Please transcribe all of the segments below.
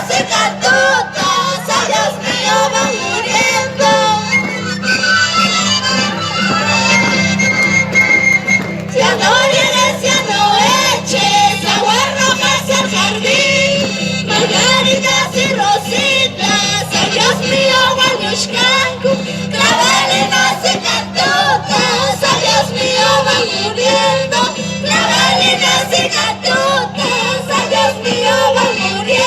prostitutas, ay Dios mío, van muriendo. Ya no vienes, ya no eches aguas rojas al jardín, margaritas y rositas, ay Dios mío, Guanyushkanku, clavalinas y catutas, ay Dios mío, van muriendo, clavalinas y catutas, ay Dios mío, van muriendo.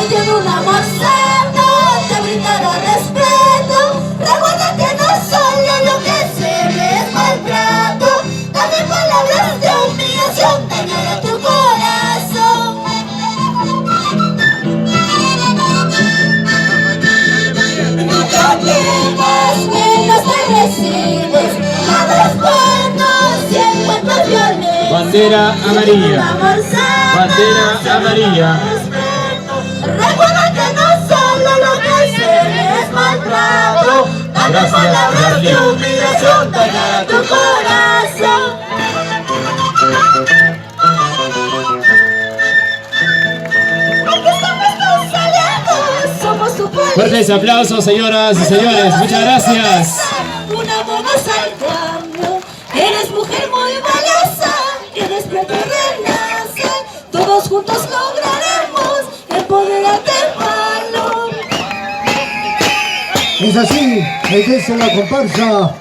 tiene un amor sano, te brindará respeto. Recuerda que no solo lo que se ve es maltrato, también palabras de humillación dañarán tu corazón. Nunca temas, menos te recibes, nada es bueno si encuentras violencia. Bandera amarilla. Bandera amarilla. Recuerda que no solo lo que se ve es maltrato, también palabras de humillación dañarán tu corazón. Aquí estamos tus aliados, somos tu policía. Fuertes aplausos, señoras y señores. Muchas gracias. Una voz al cambio, eres mujer muy valiosa, que despierta y renace, todos juntos lograremos empoderarte, valor. Es así, es la comparsa